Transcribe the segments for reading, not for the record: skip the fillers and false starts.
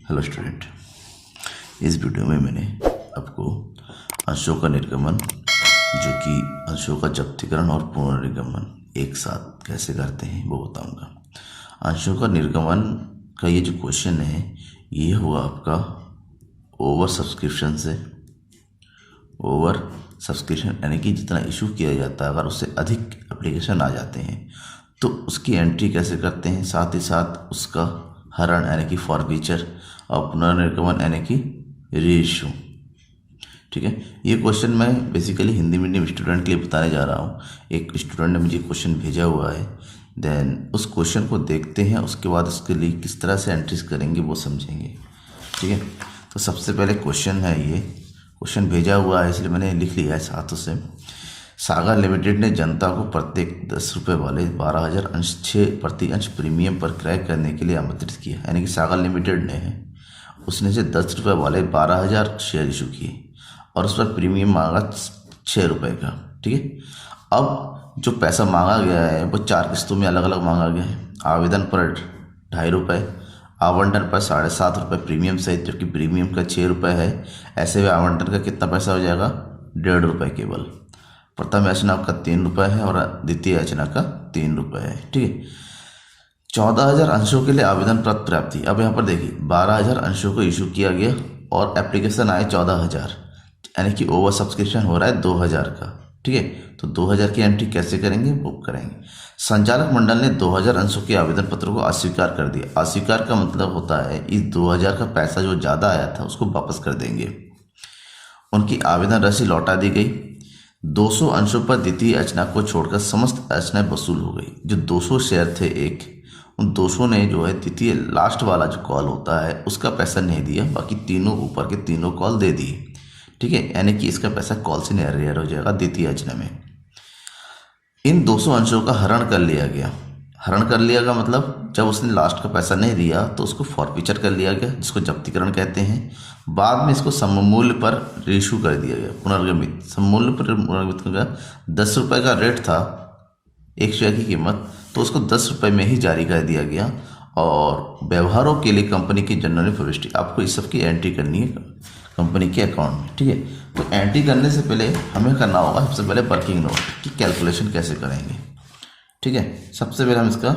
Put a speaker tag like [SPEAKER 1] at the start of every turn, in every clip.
[SPEAKER 1] Hello student, इस video में मैंने आपको अंशों का निर्गमन जो कि अंशों का जब्तीकरण और पुनर्निर्गमन एक साथ कैसे करते हैं वो बताऊंगा। अंशों का निर्गमन का ये जो क्वेश्चन है ये हुआ आपका ओवर सब्सक्रिप्शन यानी कि जितना इशू किया जाता है अगर उससे अधिक एप्लीकेशन आ जाते हैं तो उसकी एंट्री कैसे करते हैं, साथ ही साथ उसका हरण यानी कि फॉरफीचर और पुनर्निर्गमन यानी कि रीइश्यू। ठीक है, ये क्वेश्चन मैं बेसिकली हिंदी मीडियम स्टूडेंट के लिए बताने जा रहा हूँ। एक स्टूडेंट ने मुझे क्वेश्चन भेजा हुआ है, देन उस क्वेश्चन को देखते हैं, उसके बाद उसके लिए किस तरह से एंट्रीज करेंगे वो समझेंगे। ठीक है, तो सबसे पहले क्वेश्चन है, ये क्वेश्चन भेजा हुआ है इसलिए मैंने लिख लिया है साथों से। सागर लिमिटेड ने जनता को प्रत्येक 10 रुपये वाले 12,000 अंश 6 प्रति अंश प्रीमियम पर क्रय करने के लिए आमंत्रित किया। यानी कि सागर लिमिटेड ने उसने से 10 रुपये वाले 12,000 शेयर इशू किए और उस पर प्रीमियम मांगा 6 रुपये का। ठीक है, अब जो पैसा मांगा गया है वो 4 किस्तों में अलग अलग मांगा गया है। आवेदन पर 2.5 रुपये, आवंटन पर 7.5 रुपये प्रीमियम सहित, जबकि प्रीमियम का 6 रुपये है। ऐसे में आवंटन का कितना पैसा हो जाएगा? 1.5 रुपये केवल। प्रथम याचना का 3 रुपये है और द्वितीय याचना का 3 रुपये है। ठीक है, 14,000 अंशों के लिए आवेदन पत्र प्राप्ति। अब यहाँ पर देखिए 12,000 अंशों को इशू किया गया और एप्लीकेशन आए 14,000, यानी कि ओवर सब्सक्रिप्शन हो रहा है 2,000 का। ठीक है, तो 2,000 की एंट्री कैसे करेंगे वो करेंगे। संचालक मंडल ने 2,000 अंशों के आवेदन पत्र को अस्वीकार कर दिया। अस्वीकार का मतलब होता है इस 2,000 का पैसा जो ज़्यादा आया था उसको वापस कर देंगे। उनकी आवेदन राशि लौटा दी गई। 200 अंशों पर द्वितीय याचना को छोड़कर समस्त याचनाएं वसूल हो गई। जो 200 शेयर थे उन 200 ने जो है द्वितीय लास्ट वाला जो कॉल होता है उसका पैसा नहीं दिया, बाकी तीनों ऊपर के तीनों कॉल दे दिए। ठीक है, यानी कि इसका पैसा कॉल से नहीं हो जाएगा द्वितीय याचना में। इन 200 अंशों का हरण कर लिया गया। हरण कर लिया का मतलब जब उसने लास्ट का पैसा नहीं दिया तो उसको फॉरफीचर कर लिया गया, जिसको जब्तीकरण कहते हैं। बाद में इसको सममूल्य पर रीइशू कर दिया गया, पुनर्गमित। सममूल्य पर पुनर्गमित कर गया। 10 रुपये का रेट था एक शेयर की कीमत, तो उसको 10 रुपये में ही जारी कर दिया गया। और व्यवहारों के लिए कंपनी की जनरल प्रविष्टि, आपको इस सब की एंट्री करनी है कंपनी के अकाउंट में। ठीक है, तो एंट्री करने से पहले हमें करना होगा सबसे पहले वर्किंग नोट की कैलकुलेशन कैसे करेंगे। ठीक है, सबसे पहले हम इसका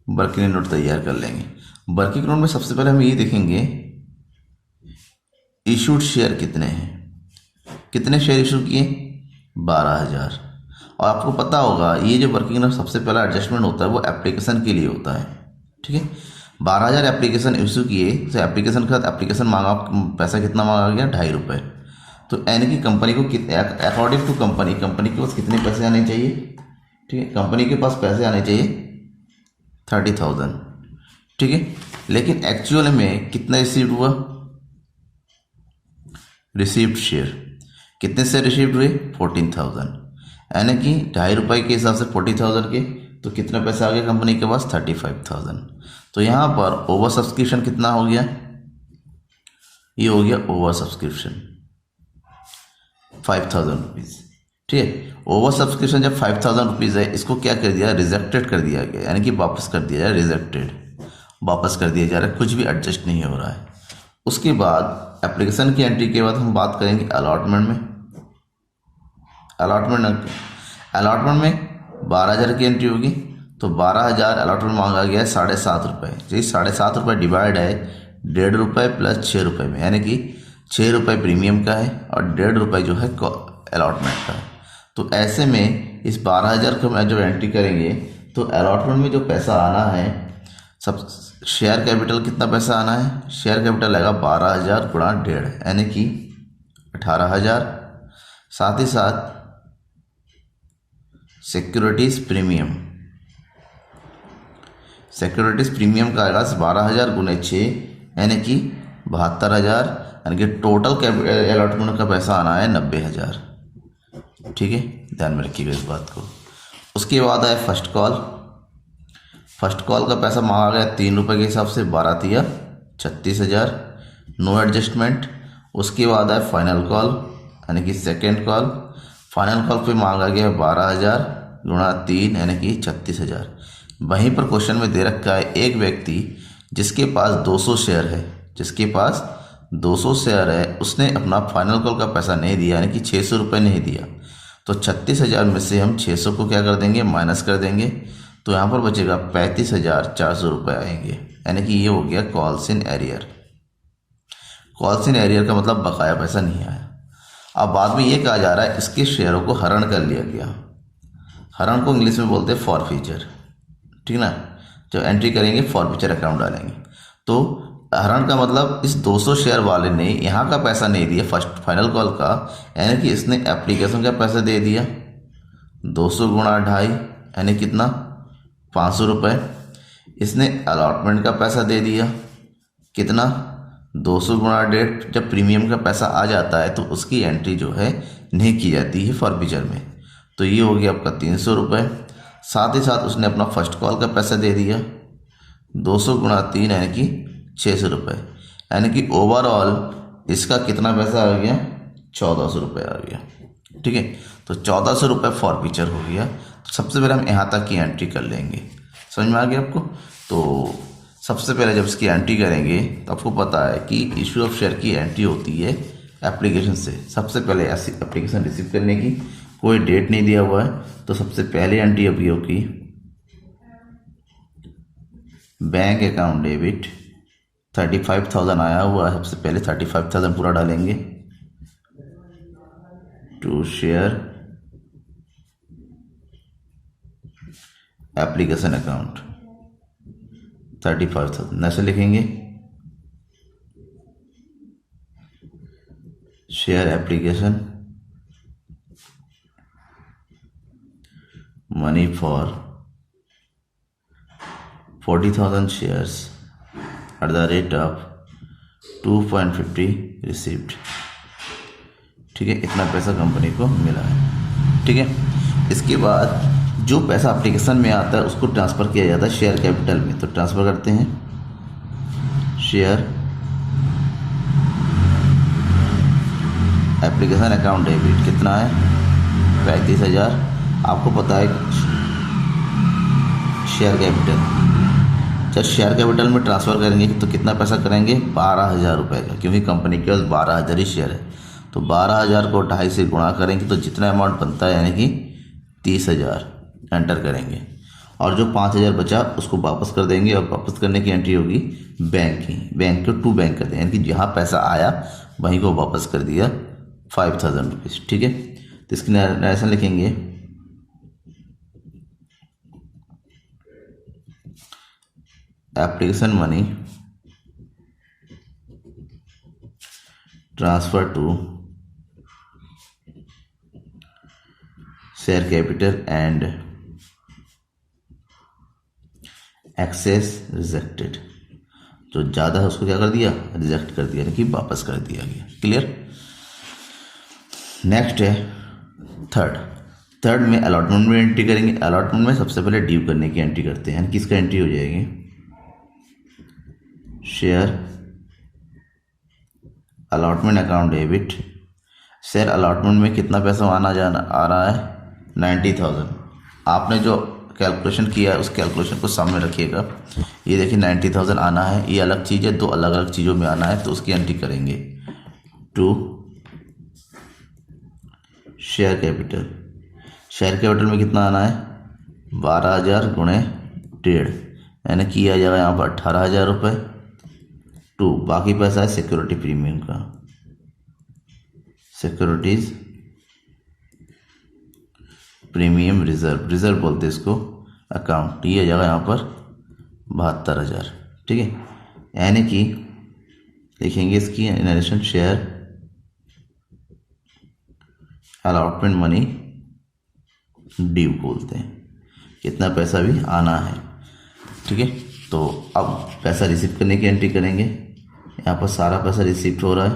[SPEAKER 1] वर्किंग नोट तैयार कर लेंगे। वर्किंग नोट में सबसे पहले हम ये देखेंगे इशूड शेयर कितने हैं। कितने शेयर इशू किए? 12,000। और आपको पता होगा ये जो वर्किंग नोट सबसे पहला एडजस्टमेंट होता है वो एप्लीकेशन के लिए होता है। ठीक है, 12,000 एप्लीकेशन इशू किए तो एप्लीकेशन का एप्लीकेशन मांगा, पैसा कितना मांगा गया? 2.5 रुपये। तो यानी कि कंपनी को अकॉर्डिंग टू कंपनी के पास कितने पैसे आने चाहिए? ठीक है, कंपनी के पास पैसे आने चाहिए 30,000। ठीक है, लेकिन एक्चुअल में कितना रिसीव्ड हुआ? रिसीव्ड शेयर कितने से रिसीव्ड हुए? 14,000। यानी कि 2.5 रुपये के हिसाब से 40,000 के, तो कितना पैसा आ गया कंपनी के पास? 35,000। तो यहाँ पर ओवर सब्सक्रिप्शन कितना हो गया? ये हो गया ओवर सब्सक्रिप्शन 5,000 रुपीज़। ठीक है, ओवर सब्सक्रिप्शन जब 5,000 रुपीज़ है, इसको क्या कर दिया? रिजेक्टेड कर दिया गया, यानी कि वापस कर दिया जाए, रिजेक्टेड वापस कर दिया जा रहा है, कुछ भी एडजस्ट नहीं हो रहा है। उसके बाद एप्लीकेशन की एंट्री के बाद हम बात करेंगे अलॉटमेंट में। अलॉटमेंट में 12,000 की एंट्री होगी, तो 12,000 अलॉटमेंट मांगा गया है 7.5 रुपये। तो 7.5 रुपये डिवाइड है 1.5 रुपये प्लस 6 रुपये में, यानी कि 6 रुपये प्रीमियम का है और 1.5 रुपये जो है अलॉटमेंट का है। तो ऐसे में इस 12,000 को जब एंट्री करेंगे तो अलॉटमेंट में जो पैसा आना है, सब शेयर कैपिटल कितना पैसा आना है? शेयर कैपिटल लगेगा 12,000 गुणा 1.5, यानी कि 18,000। साथ ही साथ सिक्योरिटीज प्रीमियम का आएगा 12,000 गुने 6, यानी कि 72,000, यानी कि टोटल अलॉटमेंट का पैसा आना है 90,000। ठीक है, ध्यान में रखिएगा इस बात को। उसके बाद है फर्स्ट कॉल का पैसा मांगा गया 3 रुपये के हिसाब से, 12 तिया 36,000, नो एडजस्टमेंट। उसके बाद है फाइनल कॉल, यानी कि सेकेंड कॉल। फाइनल कॉल पे मांगा गया 12,000 गुणा 3, यानी कि 36,000। वहीं पर क्वेश्चन में दे रखा है एक व्यक्ति जिसके पास 200 शेयर है, जिसके पास 200 शेयर है, उसने अपना फाइनल कॉल का पैसा नहीं दिया, यानी कि 600 रुपये नहीं दिया। तो 36,000 में से हम 600 को क्या कर देंगे, माइनस कर देंगे। तो यहाँ पर बचेगा 35,400 रुपये आएंगे, यानी कि ये हो गया calls in arrear. Calls in arrear का मतलब बकाया पैसा नहीं आया। अब बाद में ये कहा जा रहा है इसके शेयरों को हरण कर लिया गया। हरण को इंग्लिश में बोलते हैं फॉरफीचर, ठीक ना। जब एंट्री करेंगे फॉरफीचर अकाउंट डालेंगे। तो हरण का मतलब इस 200 शेयर वाले ने यहाँ का पैसा नहीं दिया फर्स्ट फाइनल कॉल का, यानी कि इसने एप्लीकेशन का पैसा दे दिया 200 गुणा 2.5 यानी कितना 500 रुपये। इसने अलॉटमेंट का पैसा दे दिया कितना 200 गुणा 1.5। जब प्रीमियम का पैसा आ जाता है तो उसकी एंट्री जो है नहीं की जाती है फॉरफीचर में। तो ये हो गया आपका 300 रुपये। साथ ही साथ उसने अपना फर्स्ट कॉल का पैसा दे दिया 200 गुणा 3 यानी कि 600 रुपये, यानी कि ओवरऑल इसका कितना पैसा आ गया 1400 रुपये आ गया, ठीक है। तो 1400 रुपये फॉरफीचर हो गया। तो सबसे पहले हम यहाँ तक की एंट्री कर लेंगे, समझ में आ गया आपको। तो सबसे पहले जब इसकी एंट्री करेंगे तो आपको पता है कि इशू ऑफ शेयर की एंट्री होती है एप्लीकेशन से। सबसे पहले ऐसी एप्लीकेशन रिसीव करने की कोई डेट नहीं दिया हुआ है, तो सबसे पहले एंट्री अभी होगी बैंक अकाउंट डेबिट 35,000 आया हुआ है। सबसे पहले 35,000 पूरा डालेंगे टू शेयर एप्लीकेशन अकाउंट 35,000 ऐसे लिखेंगे, share application money for 40,000 shares at the rate of 2.50 received, ठीक है। इतना पैसा कंपनी को मिला है, ठीक है। इसके बाद जो पैसा एप्लीकेशन में आता है उसको ट्रांसफ़र किया जाता है शेयर कैपिटल में। तो ट्रांसफ़र करते हैं शेयर एप्लीकेशन अकाउंट डेबिट कितना है 35,000। आपको पता है शेयर कैपिटल, जब शेयर कैपिटल में ट्रांसफ़र करेंगे तो कितना पैसा करेंगे 12,000 रुपये का, क्योंकि कंपनी के पास 12,000 ही शेयर है। तो 12,000 को 2.5 से गुणा करेंगे तो जितना अमाउंट बनता है यानी कि 30,000 एंटर करेंगे, और जो 5,000 बचा उसको वापस कर देंगे। और वापस करने की एंट्री होगी बैंक की, बैंक को टू बैंक कर देंगे, यानी कि जहाँ पैसा आया वहीं को वापस कर दिया 5,000 रुपीज़, ठीक है। तो इसकी नरेशन लिखेंगे application money transfer to share capital and excess rejected. जो ज़्यादा है उसको क्या कर दिया रिजेक्ट कर दिया, यानी कि वापस कर दिया गया। क्लियर। नेक्स्ट है थर्ड में अलॉटमेंट में एंट्री करेंगे। अलॉटमेंट में सबसे पहले ड्यू करने की एंट्री करते हैं, किसका एंट्री हो जाएगी share allotment account debit. Share allotment में कितना पैसा आ रहा है 90,000। आपने जो कैलकुलेशन किया है उस कैलकुलेशन को सामने रखिएगा। ये देखिए 90,000 आना है, ये अलग चीज़ है, दो अलग अलग चीज़ों में आना है, तो उसकी एंट्री करेंगे to share capital. Share capital में कितना आना है 12,000 गुणे 1.5, यानी कि आ जाएगा यहाँ पर 18,000 रुपये टू बाकी पैसा है सिक्योरिटी प्रीमियम का, सिक्योरिटीज प्रीमियम रिजर्व बोलते हैं इसको अकाउंट। ये आ जाएगा यहाँ पर 72,000, ठीक है। यानी कि लिखेंगे इसकी narration share allotment money due बोलते हैं, कितना पैसा भी आना है, ठीक है। तो अब पैसा रिसीव करने की एंट्री करेंगे। यहाँ पर सारा पैसा रिसीव हो रहा है,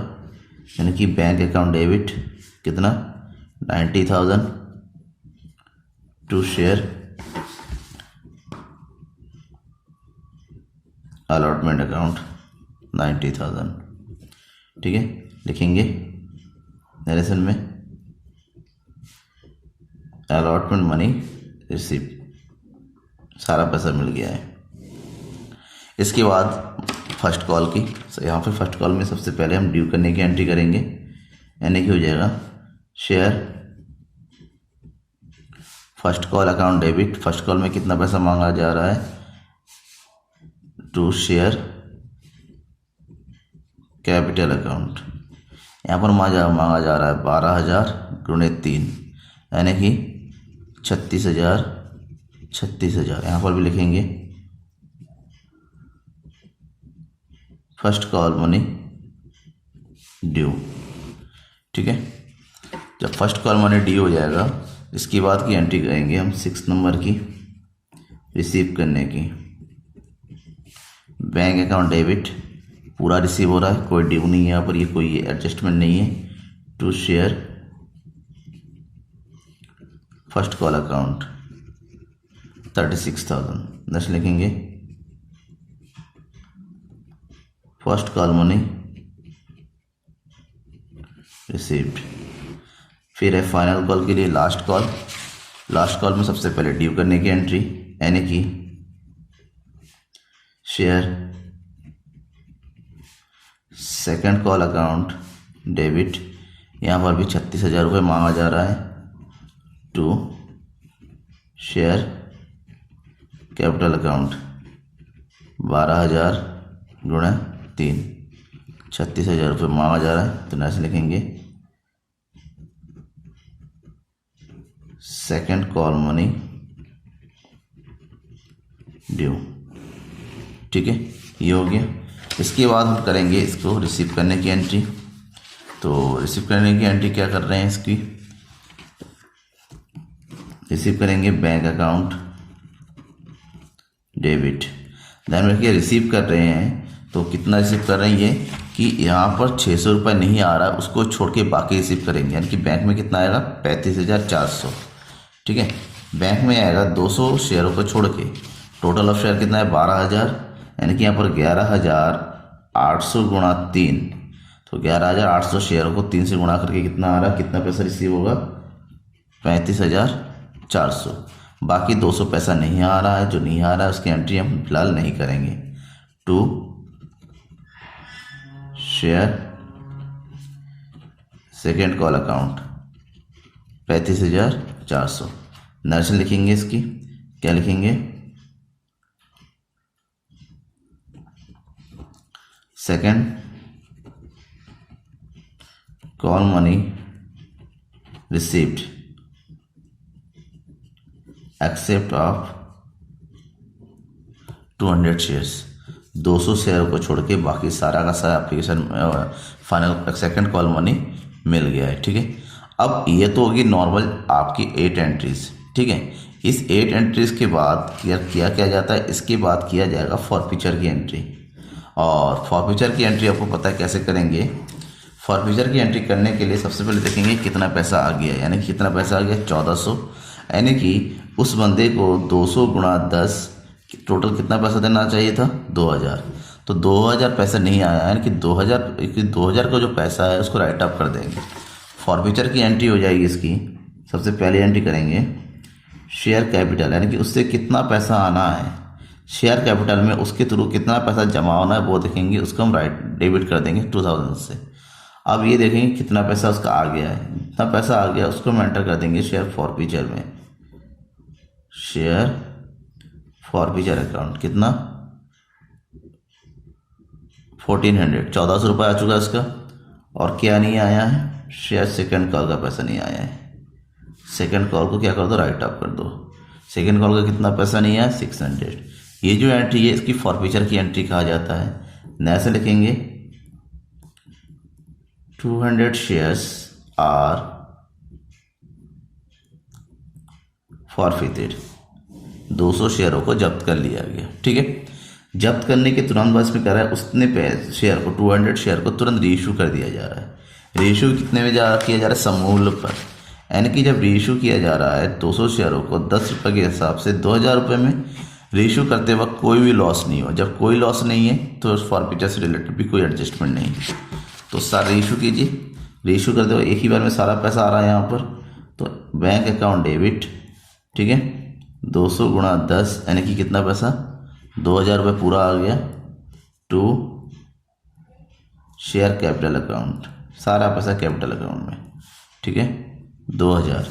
[SPEAKER 1] यानी कि बैंक अकाउंट डेबिट कितना 90,000 टू शेयर अलॉटमेंट अकाउंट 90,000, ठीक है। लिखेंगे नरेशन में अलॉटमेंट मनी रिसीव सारा पैसा मिल गया है। इसके बाद फर्स्ट कॉल की, यहाँ पे फर्स्ट कॉल में सबसे पहले हम ड्यू करने की एंट्री करेंगे, यानी कि हो जाएगा share first call account debit. First call में कितना पैसा मांगा जा रहा है, टू शेयर कैपिटल अकाउंट। यहाँ पर मांगा जा रहा है 12,000 गुणे 3, यानी कि 36,000 36,000। यहाँ पर भी लिखेंगे फर्स्ट कॉल मनी ड्यू। ठीक है, जब फर्स्ट कॉल मनी ड्यू हो जाएगा, इसके बाद की एंट्री करेंगे हम 6 नंबर की, रिसीव करने की। बैंक अकाउंट डेबिट पूरा रिसीव हो रहा है, कोई ड्यू नहीं है यहाँ पर, ये कोई एडजस्टमेंट नहीं है। To share first call account 36,000। Next लिखेंगे फर्स्ट कॉल मनी रिसीव्ड। फिर है फाइनल कॉल के लिए लास्ट कॉल। लास्ट कॉल में सबसे पहले ड्यू करने की एंट्री, यानी कि share second call account debit. यहाँ पर भी 36,000 रुपये मांगा जा रहा है। टू शेयर कैपिटल अकाउंट 12,000 गुणे 3, 36,000 रुपये मांगा जा रहा है, तो ऐसे लिखेंगे सेकंड कॉल मनी ड्यू। ठीक है, ये हो गया। इसके बाद हम करेंगे इसको रिसीव करने की एंट्री। तो रिसीव करने की एंट्री क्या कर रहे हैं, इसकी रिसीव करेंगे बैंक अकाउंट डेबिट। ध्यान में रखिए, रिसीव कर रहे हैं तो कितना रिसीव कर रहे हैं, ये कि यहाँ पर 600 रुपये नहीं आ रहा, उसको छोड़ के बाकी रिसीव करेंगे, यानी कि बैंक में कितना आएगा 35,400। ठीक है, बैंक में आएगा 200 शेयरों को छोड़ के। टोटल ऑफ शेयर कितना है 12,000, यानी कि यहाँ पर 11,800 गुणा 3, तो 11,800 शेयरों को 3 से गुणा करके कितना आ रहा है, कितना पैसा रिसीव होगा 35,400। बाकी 200 पैसा नहीं आ रहा है, जो नहीं आ रहा है उसकी एंट्री हम फिलहाल नहीं करेंगे। To share second call account 35,400। Narration लिखेंगे, इसकी क्या लिखेंगे, second call money received except of 200 shares. 200 share को छोड़ के बाकी सारा का सारा application final second call money मिल गया है। ठीक है, अब ये तो होगी नॉर्मल आपकी 8 एंट्रीज। ठीक है, इस 8 एंट्रीज के बाद क्या जाता है, इसके बाद किया जाएगा फॉरफीचर की एंट्री। और फॉरफीचर की एंट्री आपको पता है कैसे करेंगे। फॉरफीचर की एंट्री करने के लिए सबसे पहले देखेंगे कितना पैसा आ गया, यानी कि कितना पैसा आ गया 1400, यानी कि उस बंदे को 200 गुणा 10 टोटल कितना पैसा देना चाहिए था 2000। तो 2000 पैसा नहीं आया, यानी कि 2000 का जो पैसा है उसको राइट अप कर देंगे। फॉरफीचर की एंट्री हो जाएगी इसकी। सबसे पहले एंट्री करेंगे शेयर कैपिटल, यानी कि उससे कितना पैसा आना है, शेयर कैपिटल में उसके थ्रू कितना पैसा जमा होना है वो देखेंगे, उसको हम डेबिट कर देंगे 2000 से। अब ये देखेंगे कितना पैसा उसका आ गया है, जितना पैसा आ गया उसको हम एंटर कर देंगे शेयर फॉरफीचर में। शेयर फॉरफीचर अकाउंट कितना 1400, 1400 रुपये आ चुका है इसका। और क्या नहीं आया है, शेयर सेकंड कॉल का पैसा नहीं आया है। सेकंड कॉल को क्या कर दो, राइट अप कर दो। सेकंड कॉल का कितना पैसा नहीं आया 600। ये जो एंट्री है इसकी फॉरफीचर की एंट्री कहा जाता है। नया से लिखेंगे 200 शेयर्स आर फॉरफीटेड, 200 शेयरों को जब्त कर लिया गया। ठीक है, जब्त करने के तुरंत बाद इसमें कह रहा है उसने शेयर को 200 शेयर को तुरंत रीइशू कर दिया जा रहा है। रीइशू कितने में किया जा रहा है, समूल्य पर, यानी कि जब रीइशू किया जा रहा है 200 शेयरों को 10 रुपये के हिसाब से 2000 रुपये में रीइशू करते वक्त कोई भी लॉस नहीं हो। जब कोई लॉस नहीं है तो फॉरफीचर से रिलेटेड भी कोई एडजस्टमेंट नहीं है। तो सारा रीइशू कीजिए, रीइशू करते हुए एक ही बार में सारा पैसा आ रहा है यहाँ पर। तो बैंक अकाउंट डेबिट, ठीक है, 200 गुणा 10 यानी कि कितना पैसा, 2000 रुपये पूरा आ गया टू शेयर कैपिटल अकाउंट, सारा पैसा कैपिटल अकाउंट में, ठीक है। 2000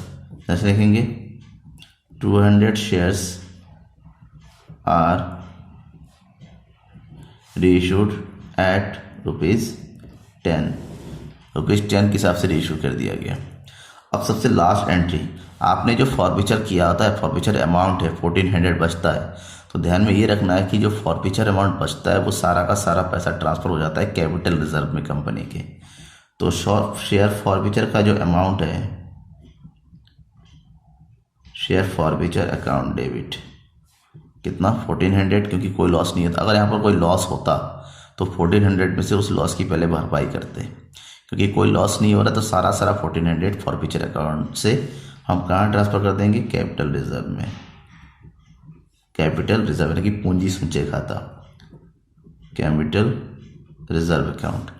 [SPEAKER 1] ऐसे लिखेंगे 200 शेयर्स आर रीइशूड एट ₹10 के हिसाब से रीइशू कर दिया गया। अब सबसे लास्ट एंट्री, आपने जो फॉरफीचर किया होता है, फॉरफीचर अमाउंट है 1400 बचता है, तो ध्यान में ये रखना है कि जो फॉरफीचर अमाउंट बचता है वो सारा का सारा पैसा ट्रांसफ़र हो जाता है कैपिटल रिजर्व में कंपनी के। तो शेयर फॉरफीचर का जो अमाउंट है, शेयर फॉरफीचर अकाउंट डेबिट कितना 1400, क्योंकि कोई लॉस नहीं होता। अगर यहाँ पर कोई लॉस होता तो 1400 में से उस लॉस की पहले भरपाई करते, क्योंकि कोई लॉस नहीं हो रहा तो सारा 1400 फॉरफीचर अकाउंट से हम कहाँ ट्रांसफ़र कर देंगे, कैपिटल रिजर्व में। कैपिटल रिजर्व यानी कि पूंजी संचय खाता, कैपिटल रिजर्व अकाउंट।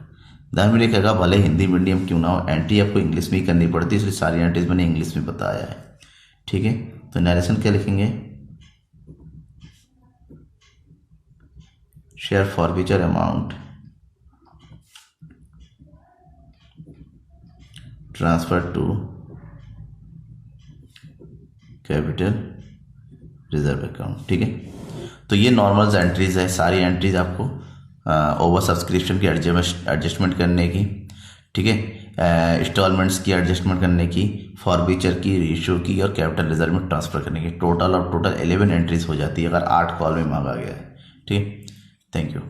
[SPEAKER 1] ध्यान में रखिएगा, भले हिंदी मीडियम क्यों ना हो, एंट्री आपको इंग्लिश में ही करनी पड़ती है, इसलिए सारी एंट्रीज मैंने इंग्लिश में बताया है, ठीक है। तो नरेशन क्या लिखेंगे, share forfeiture amount transfer to capital reserve account, ठीक है। तो ये नॉर्मल एंट्रीज है, सारी एंट्रीज आपको ओवर सब्सक्रिप्शन की एडजस्टमेंट करने की, ठीक है, इंस्टॉलमेंट्स की एडजस्टमेंट करने की, फॉरफीचर की, रीइशू की और कैपिटल रिजर्व में ट्रांसफ़र करने की, टोटल 11 एंट्रीज हो जाती है अगर 8 कॉल में मांगा गया है, ठीक है। Thank you.